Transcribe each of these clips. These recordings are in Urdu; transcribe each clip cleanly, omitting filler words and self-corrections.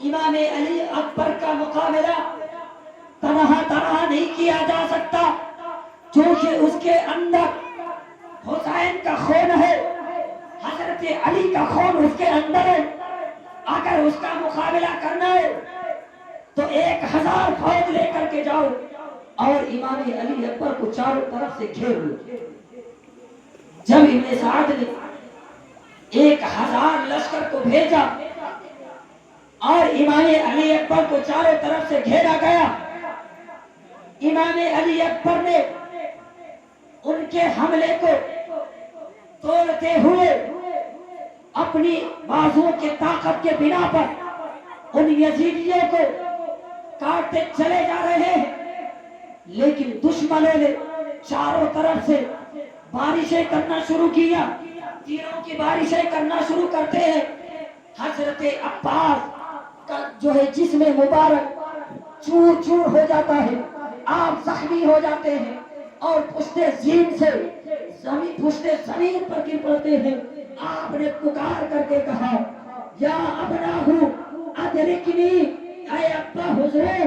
امام علی اکبر کا مقابلہ تنہا تنہا نہیں کیا جا سکتا، کیونکہ اس کے اندر حسین کا خون ہے، حضرت علی کا خون اس کے اندر ہے۔ اگر اس کا مقابلہ کرنا ہے تو 1000 فوج لے کر کے جاؤ اور امام علی اکبر کو چاروں طرف سے گھیر لو۔ جب ابن سعد نے 1000 لشکر کو بھیجا اور امام علی اکبر کو چاروں طرف سے گھیرا گیا، امام علی اکبر نے ان کے حملے کو توڑتے ہوئے اپنی بازوؤں کی طاقت کے بنا پر ان یزیدیوں کو کاٹتے چلے جا رہے ہیں، لیکن دشمنوں نے چاروں طرف سے بارشیں کرنا شروع کیا، تیروں کی بارشیں کرنا شروع کرتے ہیں۔ حضرت عباس کا جو ہے جسم مبارک چور چور ہو جاتا ہے، آپ زخمی ہو جاتے ہیں اور پشت زمین پر گر پڑتے ہیں۔ آپ نے پکار کر کے کہا یا ابناہ ادرکنی، اے ابا حضور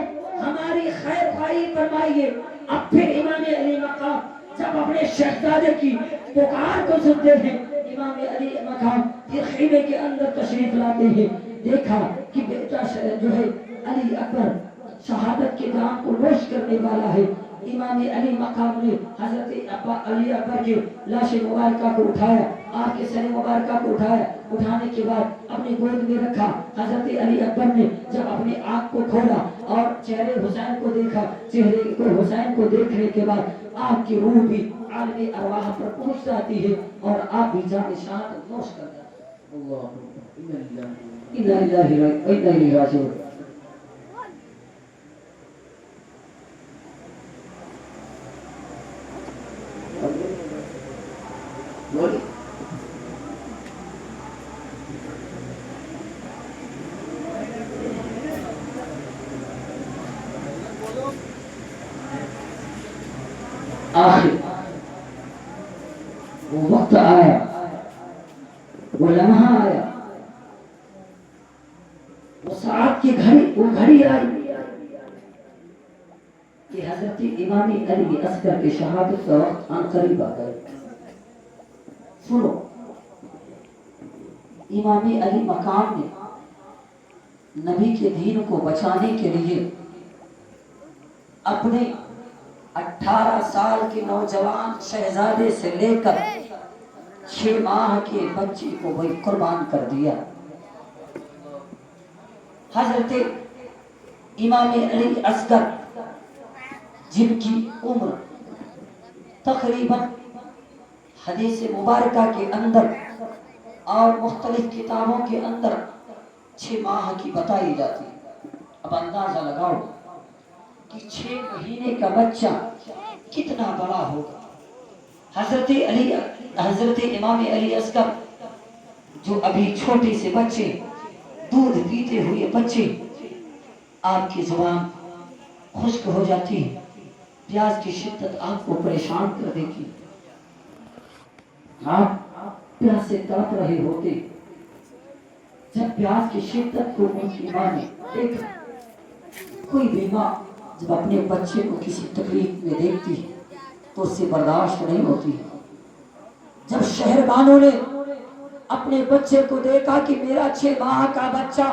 ہماری خیر خواہی فرمائیے۔ اب پھر امام علی مقام جب اپنے شہزادے کی پکار کو سنتے ہیں، امام علی مقام پھر خیمے کے اندر تشریف لاتے ہیں۔ دیکھا کہ بیٹا جو ہے علی اکبر شہادت کے جام کو نوش کرنے والا ہے۔ امام علی مقام نے حضرت علی اکبر کی لاش مبارکہ کو اٹھایا، آپ کے سر مبارکہ کو اٹھایا، اٹھانے کے بعد اپنی گود میں رکھا۔ حضرت علی اکبر نے جب اپنی آنکھ کو کھولا اور چہرے حسین کو دیکھا، چہرے کو حسین کو دیکھنے کے بعد آپ کی روح بھی عالم ارواح پر پہنچ جاتی ہے اور آپ بھی جان شہادت نوش کر جاتے ہیں۔ اللہ انا للہ و انا الیہ راجعون۔ آخر وہ وقت آیا، وہ لمحہ آیا، وہ ساعت کی گھڑی آئی کہ حضرت امام علی اصغر کی شہادت کا وقت آن قریب آ گیا۔ سنو، امام علی مقام نے نبی کے دین کو بچانے کے لیے اپنے 18 سال کے نوجوان شہزادے سے لے کر 6 ماہ کے بچے کو وہی قربان کر دیا۔ حضرت امام علی اصغر جن کی عمر تقریباً حدیث مبارکہ کے اندر اور مختلف کتابوں کے اندر 6 ماہ کی بتائی جاتی ہے۔ اب اندازہ لگاؤ کہ 6 مہینے کا بچہ کتنا بڑا ہوگا۔ حضرت امام علی اصغر جو ابھی چھوٹے سے بچے، دودھ پیتے ہوئے بچے، آپ کی زبان خشک ہو جاتی، پیاس کی شدت آپ کو پریشان کر دیتی، آپ پیاس سے تڑپ رہے ہوتے۔ جب پیاس کی شدت کو ان کی ماں نے دیکھا، کوئی بھی ماں جب اپنے بچے کو کسی تکلیف میں دیکھتی تو اس سے برداشت نہیں ہوتی۔ جب شہربانوں نے اپنے بچے کو دیکھا کہ میرا 6 ماہ کا بچہ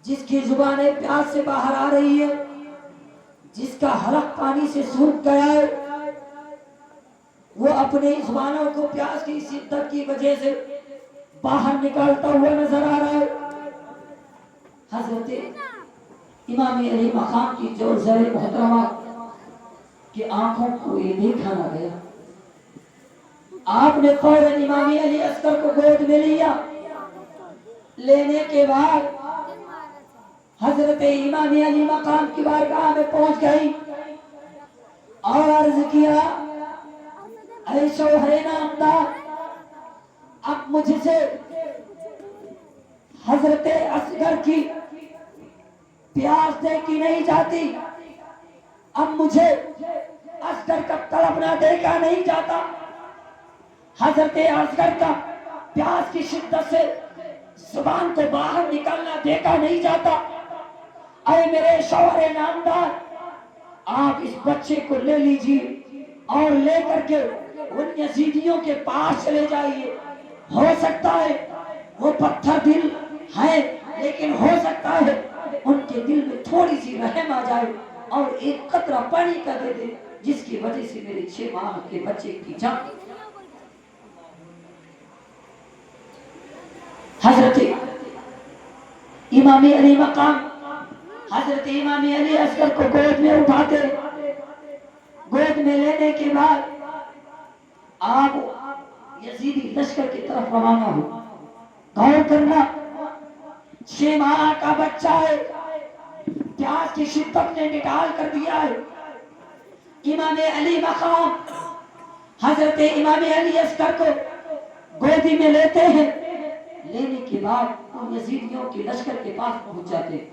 جس کی زبانیں پیاس سے باہر آ رہی ہے، جس کا حلق پانی سے سوکھ گیا ہے، وہ اپنے زبانوں کو پیاس کی شدت کی وجہ سے باہر نکالتا ہوا نظر آ رہا ہے۔ حضرت امام علی مقام کی جو زر محترمہ کی آنکھوں کو یہ دیکھا نہ گیا، آپ نے فوراً امام علی اصغر کو گود میں لیا۔ لینے کے بعد حضرت امام علی مقام کی بارگاہ میں پہنچ گئی اور عرض کیا، اے شوہر نامدار، اب مجھ سے حضرت اصغر کی پیاس دیکھی نہیں جاتی، اب مجھے اصغر کا تڑپنا دیکھا نہیں جاتا۔ حضرت اصغر کا پیاس کی شدت سے زبان کو باہر نکالنا دیکھا نہیں جاتا۔ اے میرے شوہر نامدار، آپ اس بچے کو لے لیجیے اور لے کر کے ان یزیدیوں کے پاس چلے جائیے۔ ہو سکتا ہے وہ پتھر دل ہے، لیکن ہو سکتا ہے ان کے دل میں تھوڑی سی رحم آ جائے اور ایک قطرہ پانی کا دے دے، جس کی وجہ سے میرے 6 ماہ کے بچے کی جان۔ حضرت امام علی مقام، حضرت امام علی اصغر کو گود میں اٹھاتے، گود میں لینے کے بعد آپ یزیدی لشکر کی طرف روانہ ہو۔ غور کرنا، 6 ماہ کا بچہ ہے، پیاس کی شدت نے نڈال کر دیا ہے۔ امام علی مقام حضرت امام علی اصغر کو گودی میں لیتے ہیں، لینے کے بعد وہ یزیدیوں کے لشکر کے پاس پہنچ جاتے ہیں۔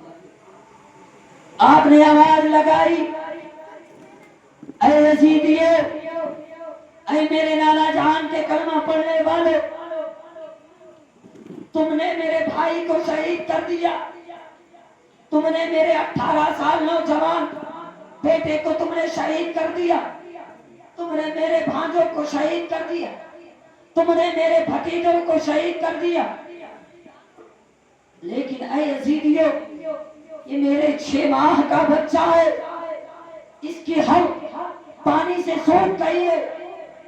آپ نے آواز لگائی، اے یزیدیو، اے میرے نانا جان کے کلمہ پڑھنے والے، تم نے میرے بھائی کو شہید کر دیا، تم نے میرے 18 سال نوجوان بیٹے کو تم نے شہید کر دیا، تم نے میرے بھانجوں کو شہید کر دیا، تم نے میرے بھتیجوں کو شہید کر دیا، لیکن اے یزیدیو، یہ میرے 6 ماہ کا بچہ ہے، اس کی حلق پانی سے سوکھ گئی ہے،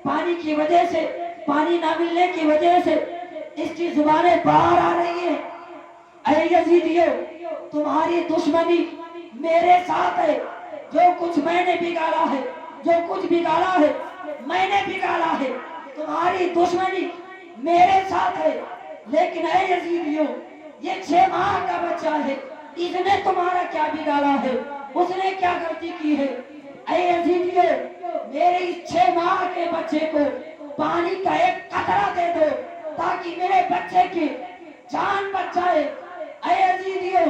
پانی کی وجہ سے، پانی نہ ملنے کی وجہ سے اس کی زبانیں باہر آ رہی ہیں۔ اے یزیدیو، تمہاری دشمنی میرے ساتھ ہے، جو کچھ میں نے بگاڑا ہے، جو کچھ بگاڑا ہے میں نے بگاڑا ہے، تمہاری دشمنی میرے ساتھ ہے، لیکن اے یزیدیو، یہ 6 ماہ کا بچہ ہے، اس نے تمہارا کیا بگاڑا ہے، اس نے کیا غلطی کی ہے؟ اے یزیدیو، میرے اس 6 ماہ کے بچے کو پانی کا ایک قطرہ دے دو تاکہ میرے بچے کی جان بچ جائے۔ اے یزیدیو،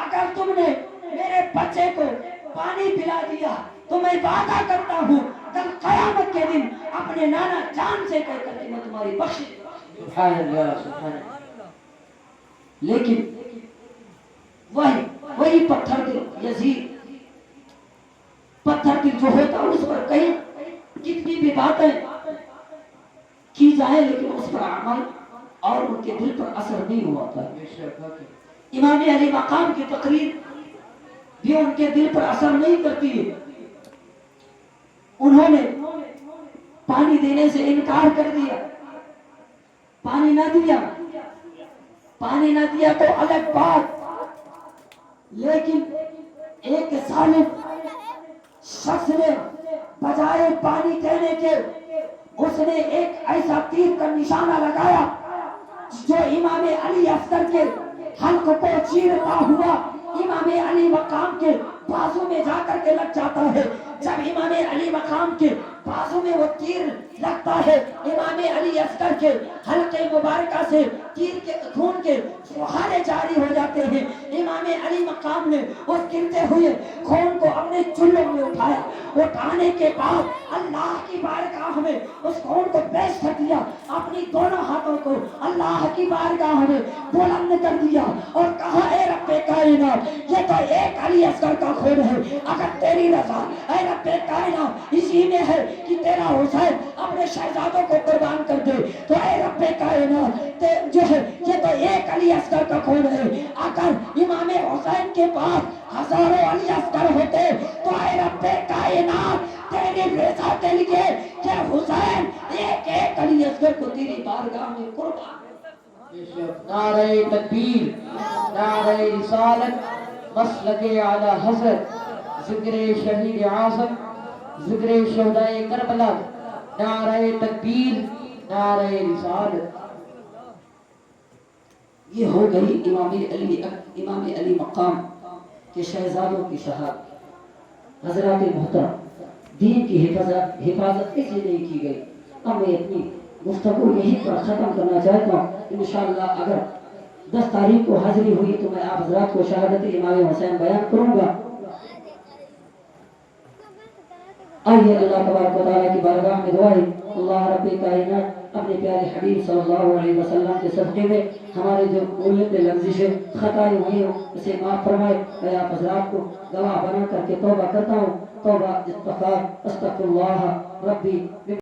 اگر تم نے میرے بچے کو پانی پلا دیا تو میں وعدہ کرتا ہوں کل قیامت کے دن اپنے نانا جان سے کہہ کر کے میں تمہاری بخشش۔ سبحان اللہ، سبحان اللہ۔ لیکن وہی پتھر دل یزید، پتھر دل جو ہوتا اس پر کہیں کتنی بھی باتیں کی جائے لیکن اس پر عمل اور ان کے دل پر اثر نہیں ہوا تھا۔ امام علی مقام کی تقریر بھی ان کے دل پر اثر نہیں کرتی ہے۔ انہوں نے پانی دینے سے انکار کر دیا، پانی نہ دیا، پانی نہ دیا تو الگ بات، لیکن ایک ظالم شخص نے بجائے پانی دینے کے اس نے ایک ایسا تیر کا نشانہ لگایا جو امام علی اصغر کے حلق کو چیرتا ہوا امام علی مقام کے بازو میں جا کر کے لگ جاتا ہے۔ جب امام علی مقام کے بازو میں وہ تیر لگتا ہے، امام علی اصغر کے حلق مبارکہ سے تیر کے خون کے فوارے جاری ہو جاتے ہیں۔ امام علی مقام نے اس گرتے ہوئے خون کو اپنے چلوں میں اٹھایا، اٹھانے کے بعد اللہ کی بارگاہ میں اس خون کو پیش کر دیا، اپنی دونوں ہاتھوں کو اللہ کی بارگاہ میں بلند کر دیا اور کہا، اے رب کائنات، یہ تو ایک علی اصغر کا خون ہے، اگر تیری رضا اے رب کائنات اسی میں ہے کہ تیرا حسین اپنے شہزادوں کو قربان کر دے، تو اے رب کائنات جو ہے یہ تو ایک علی اصغر کا خون ہے، اگر امام حسین کے پاس ہزاروں علی اصغر ہوتے تو اے رب کائنات تیری رضا کے لیے کہ حسین ایک ایک علی اصغر کو تیری بارگاہ میں قربان۔ نعرہ تکبیر، نعرہ رسالت، مسلک اعلی حضرت، ذکر شہید اعظم، ذکر شہدائے کربلا، نعرہ تکبیر، نعرہ رسالت۔ یہ ہو گئی امام علی مقام کے شہزادوں کی شہادت۔ حضرات محترم، دین کی حفاظت اس لیے نہیں کی گئی۔ اب میں اپنی گفتگو یہی پر ختم کرنا چاہتا ہوں۔ انشاءاللہ اگر 10 تاریخ کو حاضری ہوئی تو میں آپ حضرات کو شہادت امام حسین بیان کروں گا۔ آئیے اللہ تبارک و تعالیٰ کی بارگاہ میں دعا ہے، اللہ رب کائنات اپنے پیارے حبیب صلی اللہ علیہ وسلم کے صدقے میں ہمارے جو بولنے لفظشیں خطائیں ہوئی ہوں اسے معاف فرمائے. میں آپ حضرات کو گواہ بنا کر کے توبہ کرتا ہوں. توبہ استغفار استغفر اللہ ربی